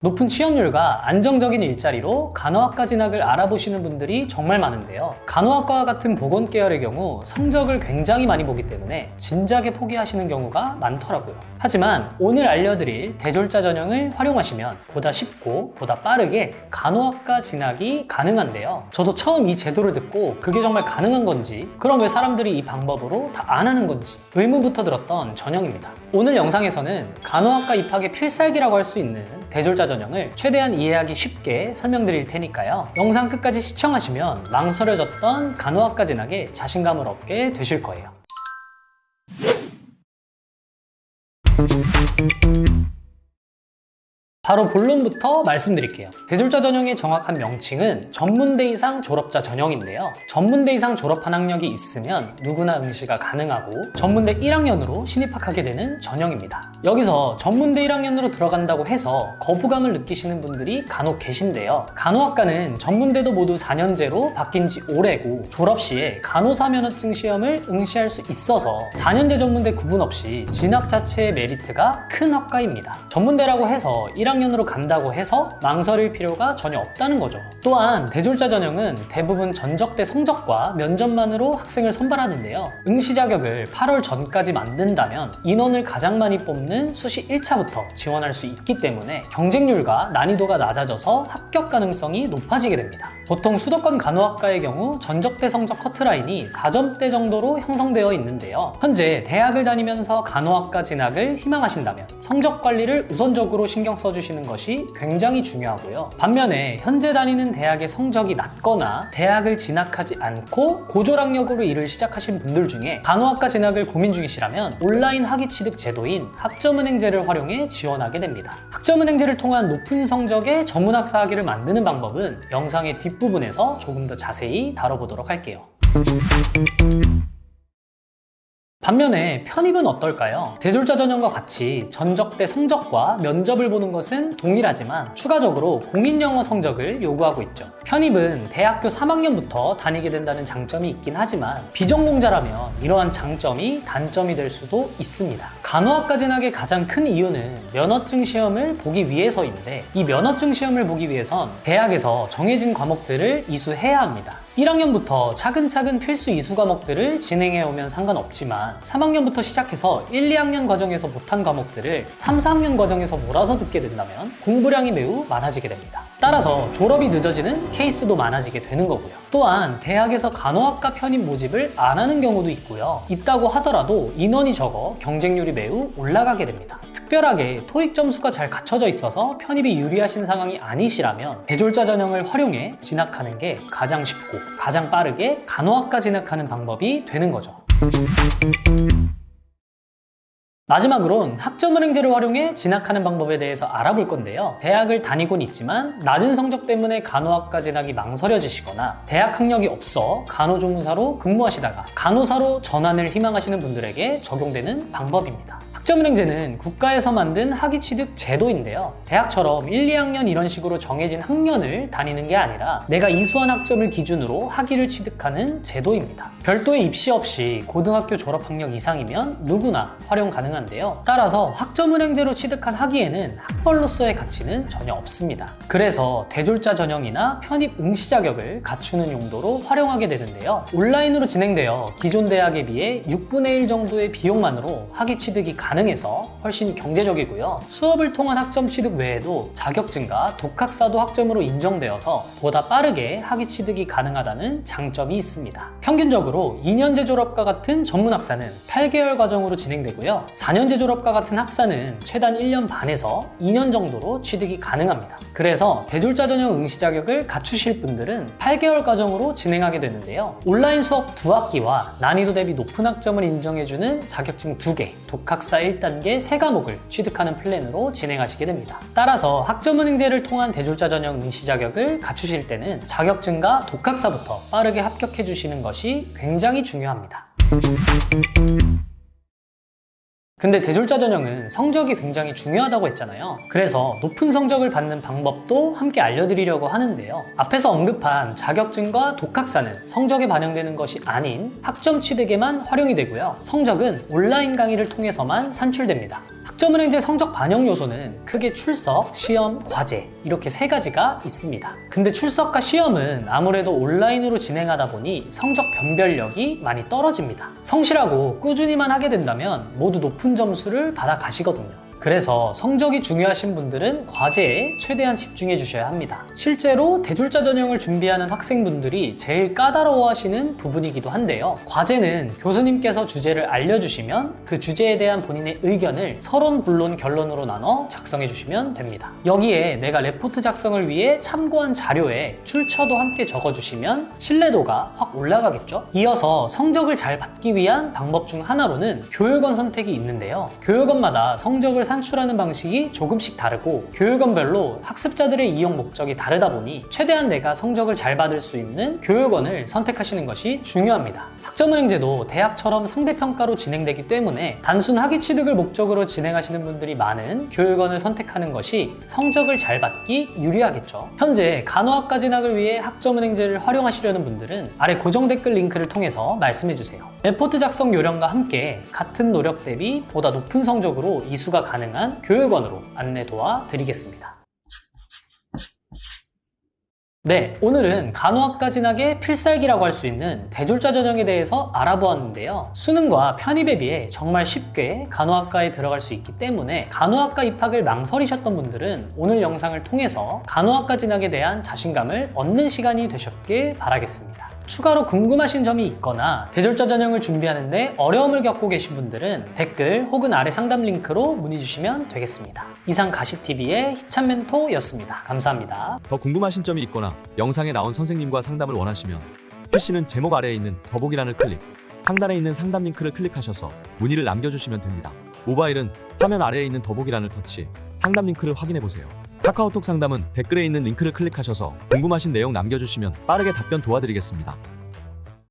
높은 취업률과 안정적인 일자리로 간호학과 진학을 알아보시는 분들이 정말 많은데요. 간호학과와 같은 보건 계열의 경우 성적을 굉장히 많이 보기 때문에 진작에 포기하시는 경우가 많더라고요. 하지만 오늘 알려드릴 대졸자 전형을 활용하시면 보다 쉽고 보다 빠르게 간호학과 진학이 가능한데요. 저도 처음 이 제도를 듣고 그게 정말 가능한 건지, 그럼 왜 사람들이 이 방법으로 다 안 하는 건지 의문부터 들었던 전형입니다. 오늘 영상에서는 간호학과 입학의 필살기라고 할 수 있는 대졸자 전형을 최대한 이해하기 쉽게 설명드릴 테니까요. 영상 끝까지 시청하시면 망설여졌던 간호학과 진학에 자신감을 얻게 되실 거예요. 바로 본론부터 말씀드릴게요. 대졸자 전형의 정확한 명칭은 전문대 이상 졸업자 전형인데요. 전문대 이상 졸업한 학력이 있으면 누구나 응시가 가능하고 전문대 1학년으로 신입학하게 되는 전형입니다. 여기서 전문대 1학년으로 들어간다고 해서 거부감을 느끼시는 분들이 간혹 계신데요. 간호학과는 전문대도 모두 4년제로 바뀐 지 오래고 졸업 시에 간호사 면허증 시험을 응시할 수 있어서 4년제 전문대 구분 없이 진학 자체의 메리트가 큰 학과입니다. 전문대라고 해서 1학년으로 간다고 해서 망설일 필요가 전혀 없다는 거죠. 또한 대졸자 전형은 대부분 전적대 성적과 면접만으로 학생을 선발하는데요. 응시 자격을 8월 전까지 만든다면 인원을 가장 많이 뽑는 수시 1차부터 지원할 수 있기 때문에 경쟁률과 난이도가 낮아져서 합격 가능성이 높아지게 됩니다. 보통 수도권 간호학과의 경우 전적대 성적 커트라인이 4점대 정도로 형성되어 있는데요. 현재 대학을 다니면서 간호학과 진학을 희망하신다면 성적 관리를 우선적으로 신경 써주시는 것이 굉장히 중요하고요. 반면에 현재 다니는 대학의 성적이 낮거나 대학을 진학하지 않고 고졸학력으로 일을 시작하신 분들 중에 간호학과 진학을 고민 중이시라면 온라인 학위 취득 제도인 학점은행제를 활용해 지원하게 됩니다. 학점은행제를 통한 높은 성적의 전문학사 학위를 만드는 방법은 영상의 뒷부분에서 조금 더 자세히 다뤄보도록 할게요. 반면에 편입은 어떨까요? 대졸자 전형과 같이 전적대 성적과 면접을 보는 것은 동일하지만 추가적으로 공인영어 성적을 요구하고 있죠. 편입은 대학교 3학년부터 다니게 된다는 장점이 있긴 하지만 비전공자라면 이러한 장점이 단점이 될 수도 있습니다. 간호학과 진학의 가장 큰 이유는 면허증 시험을 보기 위해서인데, 이 면허증 시험을 보기 위해선 대학에서 정해진 과목들을 이수해야 합니다. 1학년부터 차근차근 필수 이수 과목들을 진행해 오면 상관없지만 3학년부터 시작해서 1, 2학년 과정에서 못한 과목들을 3, 4학년 과정에서 몰아서 듣게 된다면 공부량이 매우 많아지게 됩니다. 따라서 졸업이 늦어지는 케이스도 많아지게 되는 거고요. 또한 대학에서 간호학과 편입 모집을 안 하는 경우도 있고요. 있다고 하더라도 인원이 적어 경쟁률이 매우 올라가게 됩니다. 특별하게 토익 점수가 잘 갖춰져 있어서 편입이 유리하신 상황이 아니시라면 대졸자 전형을 활용해 진학하는 게 가장 쉽고 가장 빠르게 간호학과 진학하는 방법이 되는 거죠. 마지막으론 학점은행제를 활용해 진학하는 방법에 대해서 알아볼 건데요. 대학을 다니곤 있지만 낮은 성적 때문에 간호학과 진학이 망설여지시거나 대학 학력이 없어 간호조무사로 근무하시다가 간호사로 전환을 희망하시는 분들에게 적용되는 방법입니다. 학점은행제는 국가에서 만든 학위 취득 제도인데요. 대학처럼 1, 2학년 이런 식으로 정해진 학년을 다니는 게 아니라 내가 이수한 학점을 기준으로 학위를 취득하는 제도입니다. 별도의 입시 없이 고등학교 졸업 학력 이상이면 누구나 활용 가능한데요. 따라서 학점은행제로 취득한 학위에는 학벌로서의 가치는 전혀 없습니다. 그래서 대졸자 전형이나 편입 응시 자격을 갖추는 용도로 활용하게 되는데요. 온라인으로 진행되어 기존 대학에 비해 6분의 1 정도의 비용만으로 학위 취득이 가능해서 훨씬 경제적이고요. 수업을 통한 학점 취득 외에도 자격증과 독학사도 학점으로 인정되어서 보다 빠르게 학위 취득이 가능하다는 장점이 있습니다. 평균적으로 2년제 졸업과 같은 전문학사는 8개월 과정으로 진행되고요. 4년제 졸업과 같은 학사는 최단 1년 반에서 2년 정도로 취득이 가능합니다. 그래서 대졸자 전형 응시 자격을 갖추실 분들은 8개월 과정으로 진행하게 되는데요. 온라인 수업 2학기와 난이도 대비 높은 학점을 인정해주는 자격증 2개, 독학사 1단계 3과목을 취득하는 플랜으로 진행하시게 됩니다. 따라서 학점은행제를 통한 대졸자 전형 응시 자격을 갖추실 때는 자격증과 독학사부터 빠르게 합격해 주시는 것이 굉장히 중요합니다. 근데 대졸자 전형은 성적이 굉장히 중요하다고 했잖아요. 그래서 높은 성적을 받는 방법도 함께 알려드리려고 하는데요. 앞에서 언급한 자격증과 독학사는 성적에 반영되는 것이 아닌 학점 취득에만 활용이 되고요. 성적은 온라인 강의를 통해서만 산출됩니다. 학점은행제 성적 반영 요소는 크게 출석, 시험, 과제 이렇게 세 가지가 있습니다. 근데 출석과 시험은 아무래도 온라인으로 진행하다 보니 성적 변별력이 많이 떨어집니다. 성실하고 꾸준히만 하게 된다면 모두 높은 점수를 받아 가시거든요. 그래서 성적이 중요하신 분들은 과제에 최대한 집중해 주셔야 합니다. 실제로 대졸자 전형을 준비하는 학생분들이 제일 까다로워하시는 부분이기도 한데요. 과제는 교수님께서 주제를 알려주시면 그 주제에 대한 본인의 의견을 서론, 본론, 결론으로 나눠 작성해 주시면 됩니다. 여기에 내가 레포트 작성을 위해 참고한 자료에 출처도 함께 적어주시면 신뢰도가 확 올라가겠죠? 이어서 성적을 잘 받기 위한 방법 중 하나로는 교육원 선택이 있는데요. 교육원마다 성적을 산출하는 방식이 조금씩 다르고 교육원별로 학습자들의 이용 목적이 다르다 보니 최대한 내가 성적을 잘 받을 수 있는 교육원을 선택하시는 것이 중요합니다. 학점은행제도 대학처럼 상대평가로 진행되기 때문에 단순 학위 취득을 목적으로 진행하시는 분들이 많은 교육원을 선택하는 것이 성적을 잘 받기 유리하겠죠. 현재 간호학과 진학을 위해 학점은행제를 활용하시려는 분들은 아래 고정 댓글 링크를 통해서 말씀해주세요. 레포트 작성 요령과 함께 같은 노력 대비 보다 높은 성적으로 이수가 가능한 교육원으로 안내 도와드리겠습니다. 네, 오늘은 간호학과 진학의 필살기라고 할 수 있는 대졸자 전형에 대해서 알아보았는데요. 수능과 편입에 비해 정말 쉽게 간호학과에 들어갈 수 있기 때문에 간호학과 입학을 망설이셨던 분들은 오늘 영상을 통해서 간호학과 진학에 대한 자신감을 얻는 시간이 되셨길 바라겠습니다. 추가로 궁금하신 점이 있거나 대졸자 전형을 준비하는데 어려움을 겪고 계신 분들은 댓글 혹은 아래 상담 링크로 문의 주시면 되겠습니다. 이상 가시TV의 희찬 멘토였습니다. 감사합니다. 더 궁금하신 점이 있거나 영상에 나온 선생님과 상담을 원하시면 PC는 제목 아래에 있는 더보기란을 클릭, 상단에 있는 상담 링크를 클릭하셔서 문의를 남겨주시면 됩니다. 모바일은 화면 아래에 있는 더보기란을 터치, 상담 링크를 확인해보세요. 카카오톡 상담은 댓글에 있는 링크를 클릭하셔서 궁금하신 내용 남겨주시면 빠르게 답변 도와드리겠습니다.